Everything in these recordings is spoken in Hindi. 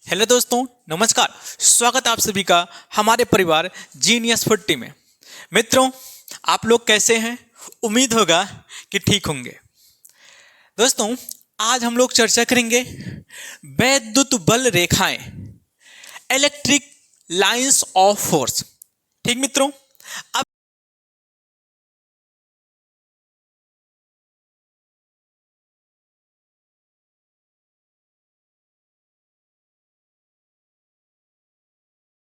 हेलो दोस्तों, नमस्कार। स्वागत आप सभी का हमारे परिवार जीनियस 40 में। मित्रों, आप लोग कैसे हैं? उम्मीद होगा कि ठीक होंगे। दोस्तों, आज हम लोग चर्चा करेंगे वैद्युत बल रेखाएं, इलेक्ट्रिक लाइंस ऑफ फोर्स। ठीक मित्रों, अब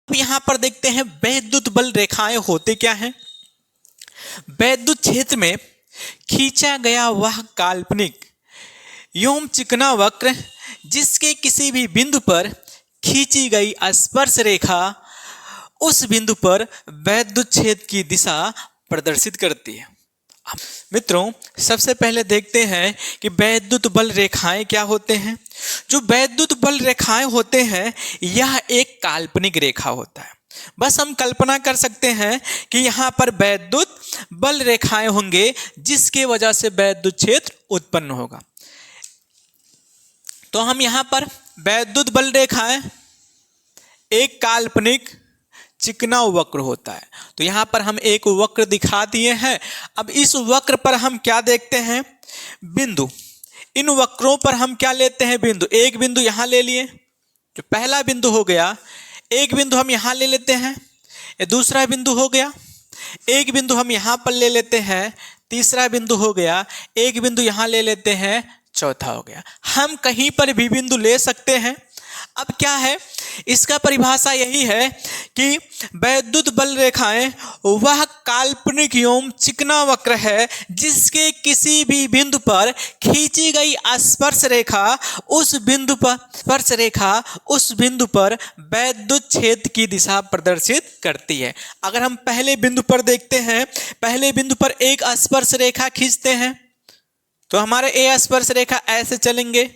यहां पर देखते हैं वैद्युत बल रेखाएं होते क्या हैं। वैद्युत क्षेत्र में खींचा गया वह काल्पनिक एवं चिकना वक्र जिसके किसी भी बिंदु पर खींची गई स्पर्श रेखा उस बिंदु पर वैद्युत क्षेत्र की दिशा प्रदर्शित करती है। मित्रों, सबसे पहले देखते हैं कि वैद्युत बल रेखाएं क्या होते हैं। जो वैद्युत बल रेखाएं होते हैं, यह एक काल्पनिक रेखा होता है। बस हम कल्पना कर सकते हैं कि यहाँ पर वैद्युत बल रेखाएं होंगे जिसके वजह से वैद्युत क्षेत्र उत्पन्न होगा। तो हम यहाँ पर वैद्युत बल रेखाएं एक काल्पनिक चिकना वक्र होता है। तो यहाँ पर हम एक वक्र दिखा दिए हैं। अब इस वक्र पर हम क्या देखते हैं? बिंदु। इन वक्रों पर हम क्या लेते हैं? बिंदु। एक बिंदु यहाँ ले लिए, जो पहला बिंदु हो गया। एक बिंदु हम यहाँ ले लेते हैं, ये दूसरा बिंदु हो गया। एक बिंदु हम यहाँ पर ले लेते हैं, तीसरा बिंदु हो गया। एक बिंदु यहाँ ले लेते हैं, चौथा हो गया। हम कहीं पर भी बिंदु ले सकते हैं। अब क्या है, इसका परिभाषा यही है कि वैद्युत बल रेखाएं वह काल्पनिक एवं चिकना वक्र है जिसके किसी भी बिंदु पर खींची गई स्पर्श रेखा उस बिंदु पर वैद्युत क्षेत्र की दिशा प्रदर्शित करती है। अगर हम पहले बिंदु पर देखते हैं, पहले बिंदु पर एक स्पर्श रेखा खींचते हैं तो हमारे ए स्पर्श रेखा ऐसे चलेंगे।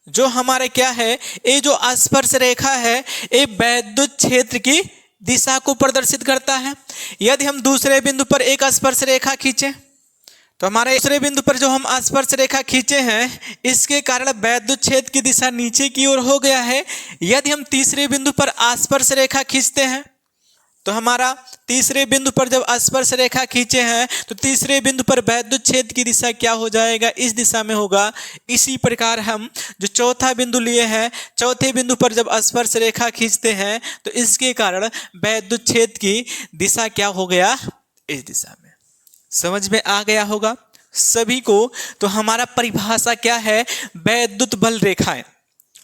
जो हमारे क्या है, ये जो स्पर्श रेखा है ये वैद्युत क्षेत्र की दिशा को प्रदर्शित करता है। यदि हम दूसरे बिंदु पर एक स्पर्श रेखा खींचे तो हमारे दूसरे बिंदु पर जो हम स्पर्श रेखा खींचे हैं इसके कारण वैद्युत क्षेत्र की दिशा नीचे की ओर हो गया है। यदि हम तीसरे बिंदु पर स्पर्श रेखा खींचते हैं तो हमारा तीसरे बिंदु पर जब स्पर्श रेखा खींचे हैं तो तीसरे बिंदु पर वैद्युत क्षेत्र की दिशा क्या हो जाएगा? इस दिशा में होगा। इसी प्रकार हम जो चौथा बिंदु लिए हैं, चौथे बिंदु पर जब स्पर्श रेखा खींचते हैं तो इसके कारण वैद्युत क्षेत्र की दिशा क्या हो गया? इस दिशा में। समझ में आ गया होगा सभी को। तो हमारा परिभाषा क्या है? वैद्युत बल रेखाएं।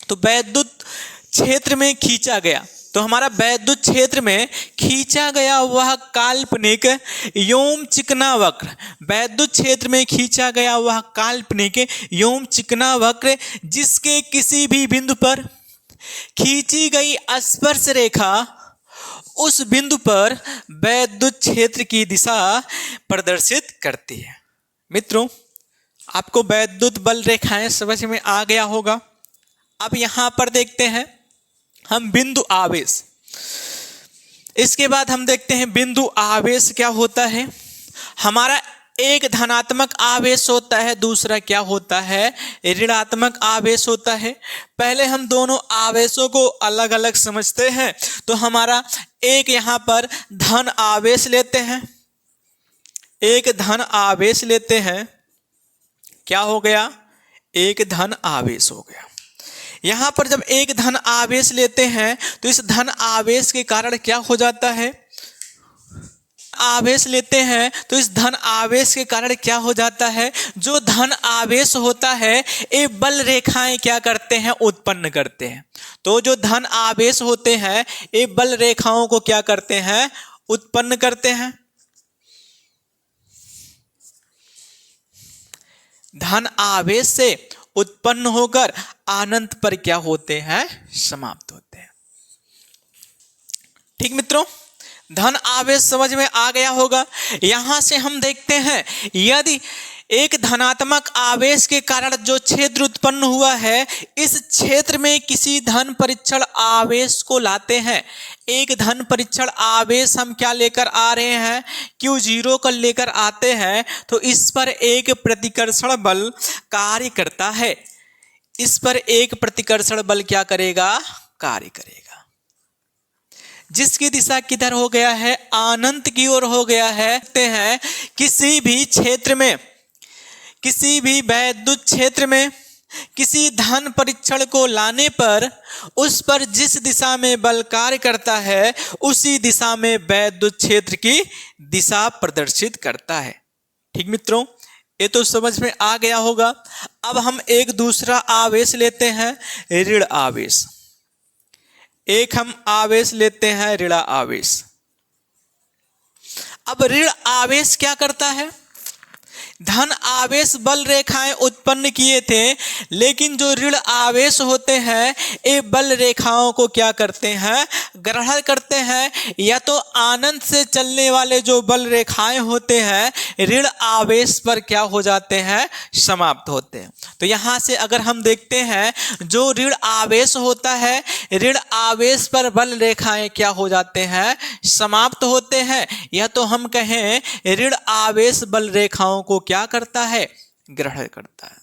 तो वैद्युत क्षेत्र में खींचा गया, तो हमारा वैद्युत क्षेत्र में खींचा गया वह काल्पनिक एवं चिकना वक्र, वैद्युत क्षेत्र में खींचा गया वह काल्पनिक एवं चिकना वक्र जिसके किसी भी बिंदु पर खींची गई स्पर्श रेखा उस बिंदु पर वैद्युत क्षेत्र की दिशा प्रदर्शित करती है। मित्रों, आपको वैद्युत बल रेखाएं समझ में आ गया होगा। अब यहां पर देखते हैं हम बिंदु आवेश। इसके बाद हम देखते हैं बिंदु आवेश क्या होता है। हमारा एक धनात्मक आवेश होता है, दूसरा क्या होता है? ऋणात्मक आवेश होता है। पहले हम दोनों आवेशों को अलग अलग समझते हैं। तो हमारा एक यहाँ पर धन आवेश लेते हैं, एक धन आवेश लेते हैं। क्या हो गया? एक धन आवेश हो गया। यहां पर जब एक धन आवेश लेते हैं तो इस धन आवेश के कारण क्या हो जाता है? आवेश लेते हैं तो इस धन आवेश के कारण क्या हो जाता है? जो धन आवेश होता है ये बल रेखाएं क्या करते हैं? उत्पन्न करते हैं। तो जो धन आवेश होते हैं ये बल रेखाओं को क्या करते हैं? उत्पन्न करते हैं। धन आवेश से उत्पन्न होकर अनंत पर क्या होते हैं? समाप्त होते हैं। ठीक मित्रों, धन आवेश समझ में आ गया होगा। यहां से हम देखते हैं यदि एक धनात्मक आवेश के कारण जो क्षेत्र उत्पन्न हुआ है, इस क्षेत्र में किसी धन परीक्षण आवेश को लाते हैं। एक धन परीक्षण आवेश हम क्या लेकर आ रहे हैं? Q0 को लेकर आते हैं। तो इस पर एक प्रतिकर्षण बल कार्य करता है। इस पर एक प्रतिकर्षण बल क्या करेगा? कार्य करेगा। जिसकी दिशा किधर हो गया है, अनंत की ओर हो गया है। कहते हैं किसी भी क्षेत्र में, किसी भी वैद्युत क्षेत्र में किसी धन परीक्षण को लाने पर उस पर जिस दिशा में बल कार्य करता है उसी दिशा में वैद्युत क्षेत्र की दिशा प्रदर्शित करता है। ठीक मित्रों, ये तो समझ में आ गया होगा। अब हम एक दूसरा आवेश लेते हैं, ऋण आवेश। एक हम आवेश लेते हैं ऋण आवेश। अब ऋण आवेश क्या करता है, धन आवेश बल रेखाएं उत्पन्न किए थे, लेकिन जो ऋण आवेश होते हैं ये बल रेखाओं को क्या करते हैं, ग्रहण करते हैं, या तो आनंद से चलने वाले जो बल रेखाएं होते हैं ऋण आवेश पर क्या हो जाते हैं, समाप्त होते हैं। तो यहाँ से अगर हम देखते हैं जो ऋण आवेश होता है, ऋण आवेश पर बल रेखाएं क्या हो जाते हैं, समाप्त होते हैं, या तो हम कहें ऋण आवेश बल रेखाओं को क्या करता है, ग्रहण करता है।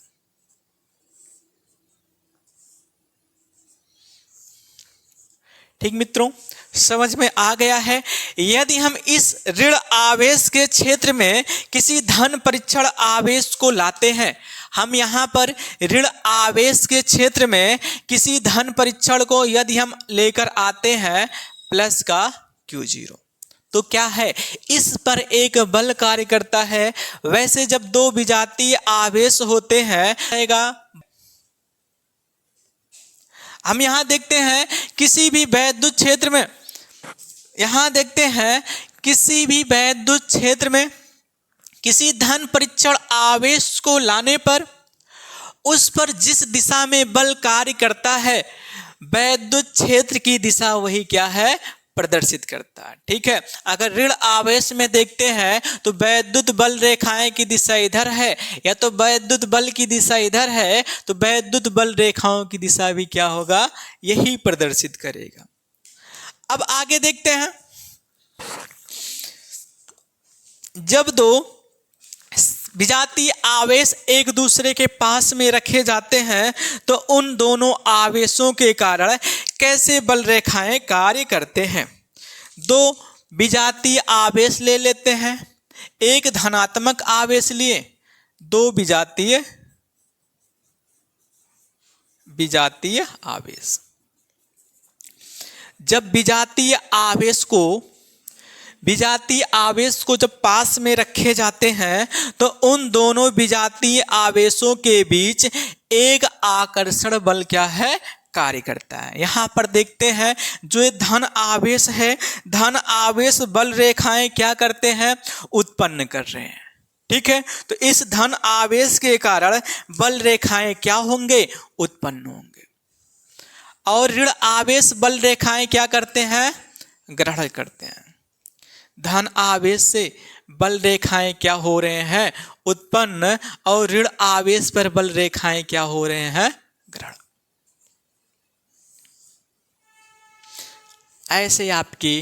ठीक मित्रों, समझ में आ गया है। यदि हम इस ऋण आवेश के क्षेत्र में किसी धन परीक्षण आवेश को लाते हैं, हम यहाँ पर ऋण आवेश के क्षेत्र में किसी धन परीक्षण को यदि हम लेकर आते हैं प्लस का Q0, तो क्या है, इस पर एक बल कार्य करता है। वैसे जब दो विजातीय आवेश होते हैं, हम यहां देखते हैं किसी भी वैद्युत क्षेत्र में, यहां देखते हैं किसी भी वैद्युत क्षेत्र में किसी धन परीक्षण आवेश को लाने पर उस पर जिस दिशा में बल कार्य करता है वैद्युत क्षेत्र की दिशा वही क्या है, प्रदर्शित करता है। ठीक है, अगर ऋण आवेश में देखते हैं तो वैद्युत बल रेखाएं की दिशा इधर है, या तो वैद्युत बल की दिशा इधर है, तो वैद्युत बल रेखाओं की दिशा भी क्या होगा, यही प्रदर्शित करेगा। अब आगे देखते हैं, जब दो विजातीय आवेश एक दूसरे के पास में रखे जाते हैं तो उन दोनों आवेशों के कारण कैसे बल रेखाएं कार्य करते हैं। दो विजातीय आवेश ले लेते हैं, एक धनात्मक आवेश लिए, दो विजातीय आवेश। जब विजातीय आवेश को जब पास में रखे जाते हैं तो उन दोनों विजातीय आवेशों के बीच एक आकर्षण बल क्या है, कार्य करता है। यहां पर देखते हैं जो ये धन आवेश है, धन आवेश बल रेखाएं क्या करते हैं, उत्पन्न कर रहे हैं। ठीक है, तो इस धन आवेश के कारण बल रेखाएं क्या होंगे, उत्पन्न होंगे, और ऋण आवेश बल रेखाएं क्या करते हैं, ग्रहण करते हैं। धन आवेश से बल रेखाएं क्या हो रहे हैं, उत्पन्न, और ऋण आवेश पर बल रेखाएं क्या हो रहे हैं, ग्रहण। ऐसे आपकी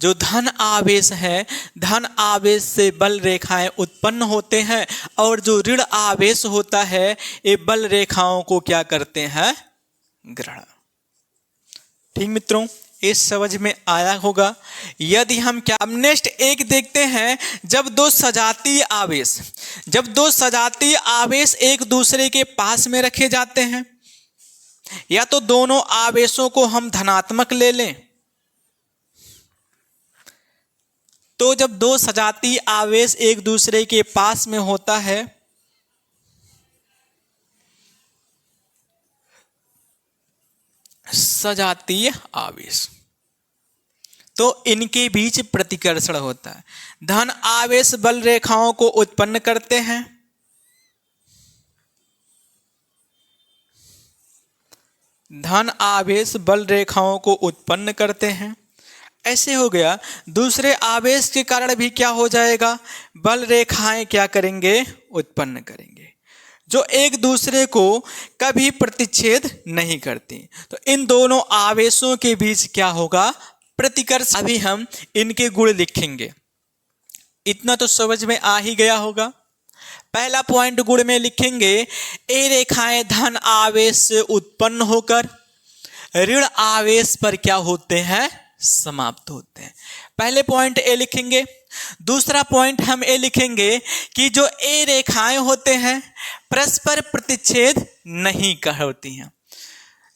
जो धन आवेश है, धन आवेश से बल रेखाएं उत्पन्न होते हैं, और जो ऋण आवेश होता है ये बल रेखाओं को क्या करते हैं, ग्रहण। ठीक मित्रों, ये समझ में आया होगा। यदि हम क्या, अब नेक्स्ट एक देखते हैं, जब दो सजातीय आवेश एक दूसरे के पास में रखे जाते हैं, या तो दोनों आवेशों को हम धनात्मक ले लें, तो जब दो सजातीय आवेश एक दूसरे के पास में होता है सजातीय आवेश, तो इनके बीच प्रतिकर्षण होता है। धन आवेश बल रेखाओं को उत्पन्न करते हैं, धन आवेश बल रेखाओं को उत्पन्न करते हैं। ऐसे हो गया, दूसरे आवेश के कारण भी क्या हो जाएगा, बल रेखाएं क्या करेंगे, उत्पन्न करेंगे, जो एक दूसरे को कभी प्रतिच्छेद नहीं करती। तो इन दोनों आवेशों के बीच क्या होगा, प्रतिकर्ष। अभी हम इनके गुण लिखेंगे, इतना तो समझ में आ ही गया होगा। पहला पॉइंट गुण में लिखेंगे, ए रेखाएं धन आवेश से उत्पन्न होकर ऋण आवेश पर क्या होते हैं, समाप्त होते हैं। पहले पॉइंट ए लिखेंगे। दूसरा पॉइंट हम ए लिखेंगे कि जो ए रेखाएं होते हैं परस्पर प्रतिच्छेद नहीं होती हैं।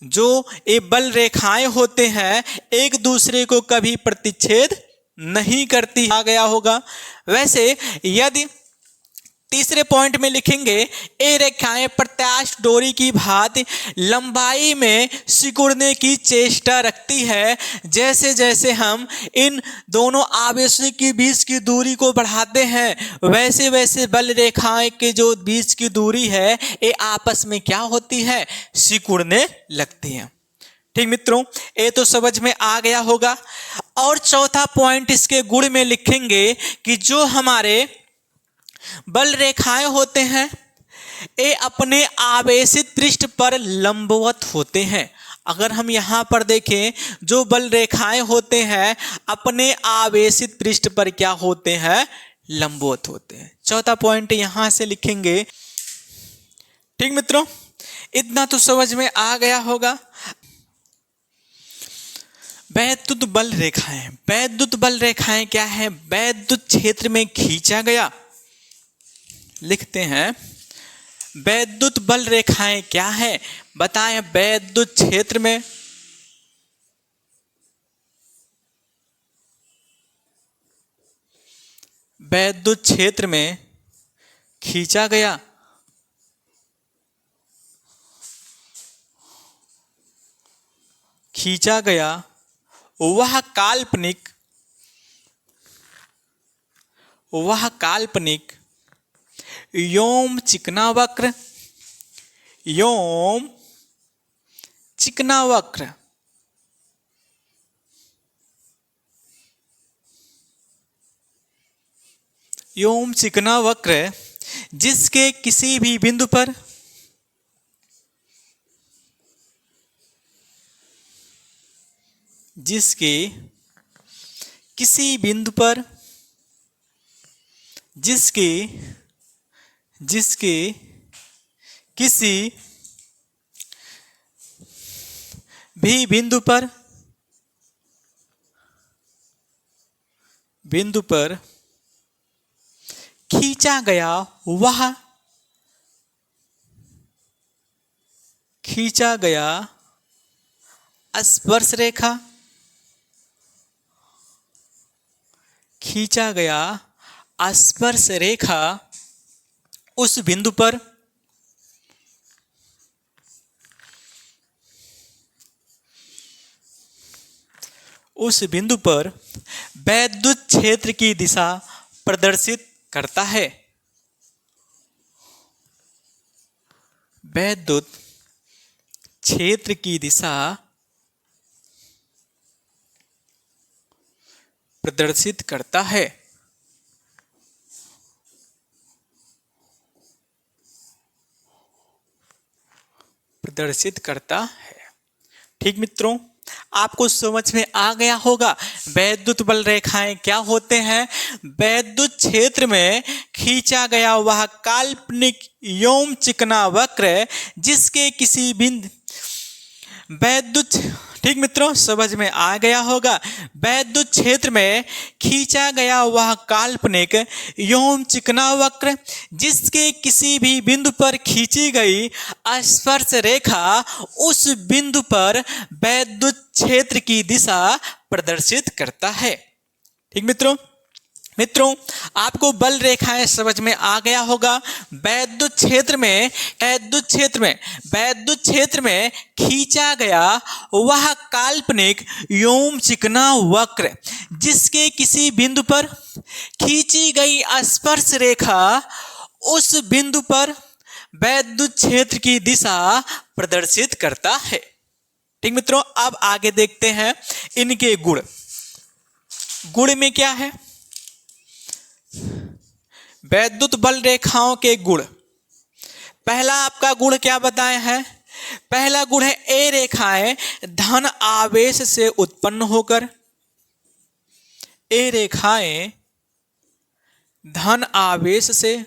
जो ये बल रेखाएं होते हैं एक दूसरे को कभी प्रतिच्छेद नहीं करती, आ गया होगा। वैसे यदि तीसरे पॉइंट में लिखेंगे ए रेखाएं प्रत्यास्थ डोरी की भांति लंबाई में सिकुड़ने की चेष्टा रखती है। जैसे जैसे हम इन दोनों आवेशों के बीच की दूरी को बढ़ाते हैं वैसे वैसे बल रेखाएं के जो बीच की दूरी है ये आपस में क्या होती है, सिकुड़ने लगती है। ठीक मित्रों, ये तो समझ में आ गया होगा। और चौथा पॉइंट इसके गुण में लिखेंगे कि जो हमारे बल रेखाएं होते हैं ये अपने आवेशित पृष्ठ पर लंबवत होते हैं। अगर हम यहाँ पर देखें जो बल रेखाएं होते हैं अपने आवेशित पृष्ठ पर क्या होते हैं, लंबवत होते हैं। चौथा पॉइंट यहाँ से लिखेंगे। ठीक मित्रों, इतना तो समझ में आ गया होगा। वैद्युत बल रेखाएं, वैद्युत बल रेखाएं क्या है, वैद्युत क्षेत्र में खींचा गया। लिखते हैं वैद्युत बल रेखाएं क्या है, बताएं। वैद्युत क्षेत्र में वैद्युत क्षेत्र में खींचा गया वह काल्पनिक योम चिकना वक्र योम चिकना वक्र जिसके किसी भी बिंदु पर जिसके किसी भी बिंदु पर खींचा गया स्पर्श रेखा उस बिंदु पर वैद्युत क्षेत्र की दिशा प्रदर्शित करता है। वैद्युत क्षेत्र की दिशा प्रदर्शित करता है। ठीक मित्रों, आपको समझ में आ गया होगा वैद्युत बल रेखाएं क्या होते हैं। वैद्युत क्षेत्र में खींचा गया वह काल्पनिक योम चिकना वक्र जिसके किसी बिंदु ठीक मित्रों, समझ में आ गया होगा। वैद्युत क्षेत्र में खींचा गया वह काल्पनिक योम चिकना वक्र जिसके किसी भी बिंदु पर खींची गई स्पर्श रेखा उस बिंदु पर वैद्युत क्षेत्र की दिशा प्रदर्शित करता है। ठीक मित्रों, आपको बल रेखाएं समझ में आ गया होगा। वैद्युत क्षेत्र में खींचा गया वह काल्पनिक योम चिकना वक्र जिसके किसी बिंदु पर खींची गई स्पर्श रेखा उस बिंदु पर वैद्युत क्षेत्र की दिशा प्रदर्शित करता है। ठीक मित्रों, अब आगे देखते हैं इनके गुण में क्या है। वैद्युत बल रेखाओं के गुण, पहला आपका गुण क्या बताए हैं। पहला गुण है ए रेखाएं धन आवेश से उत्पन्न होकर, ए रेखाएं धन आवेश से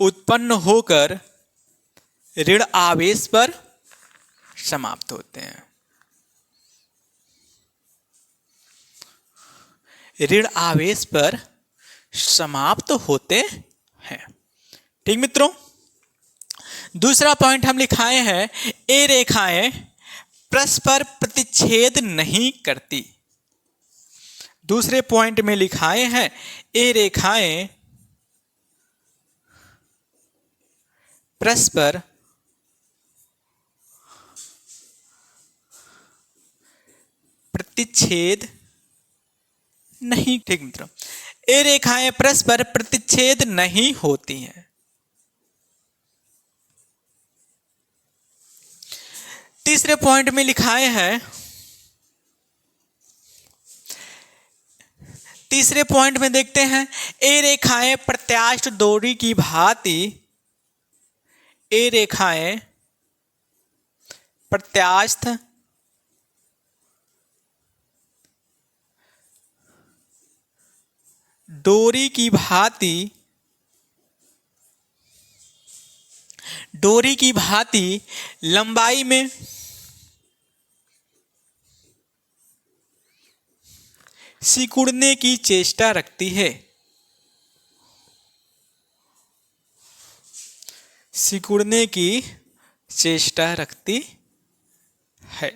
उत्पन्न होकर ऋण आवेश पर समाप्त होते हैं। ऋण आवेश पर समाप्त होते हैं। ठीक मित्रों, दूसरा पॉइंट हम लिखाए हैं, ए रेखाएं परस्पर प्रतिच्छेद नहीं करती। दूसरे पॉइंट में लिखाए हैं, ए रेखाएं परस्पर प्रतिच्छेद नहीं। ठीक मित्रों, ए रेखाएं परस्पर प्रतिच्छेद नहीं होती हैं। तीसरे पॉइंट में लिखाए हैं, तीसरे पॉइंट में देखते हैं, ए रेखाएं प्रत्यास्थ डोरी की भांति, ए रेखाएं प्रत्यास्थ डोरी की भांति, डोरी की भांति लंबाई में सिकुड़ने की चेष्टा रखती है। सिकुड़ने की चेष्टा रखती है।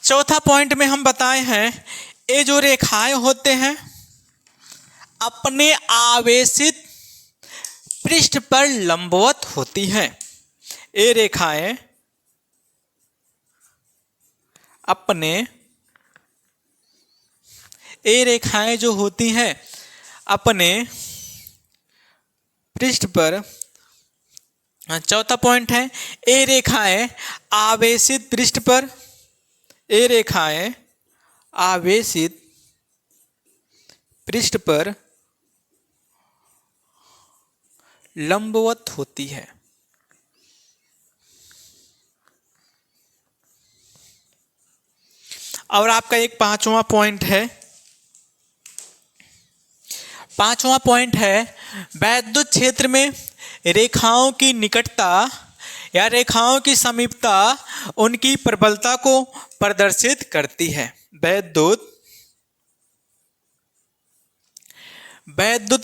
चौथा पॉइंट में हम बताए हैं, ये जो रेखाएं होते हैं अपने आवेशित पृष्ठ पर लंबवत होती हैं। ये रेखाएं अपने, ये रेखाएं जो होती हैं अपने पृष्ठ पर, चौथा पॉइंट है, ये रेखाएं आवेशित पृष्ठ पर, ये रेखाएं आवेशित पृष्ठ पर लंबवत होती है। और आपका एक पांचवा पॉइंट है, पांचवा पॉइंट है, वैद्युत क्षेत्र में रेखाओं की निकटता या रेखाओं की समीपता उनकी प्रबलता को प्रदर्शित करती है। वैद्युत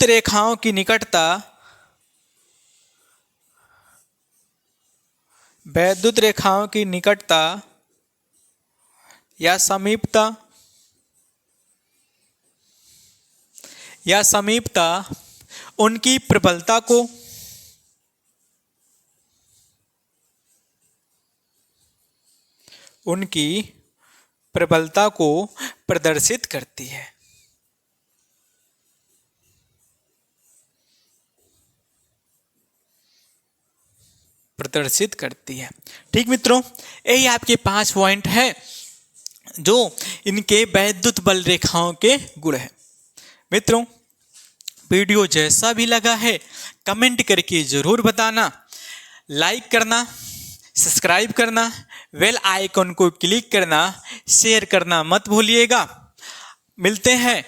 रेखाओं की निकटता, वैद्युत रेखाओं की निकटता या समीपता, या समीपता उनकी प्रबलता को प्रदर्शित करती है। प्रदर्शित करती है। ठीक मित्रों, यही आपके 5 पॉइंट है जो इनके वैद्युत बल रेखाओं के गुण हैं। मित्रों, वीडियो जैसा भी लगा है कमेंट करके जरूर बताना, लाइक करना, सब्सक्राइब करना, बेल आइकन को क्लिक करना, शेयर करना मत भूलिएगा। मिलते हैं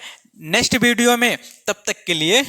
नेक्स्ट वीडियो में, तब तक के लिए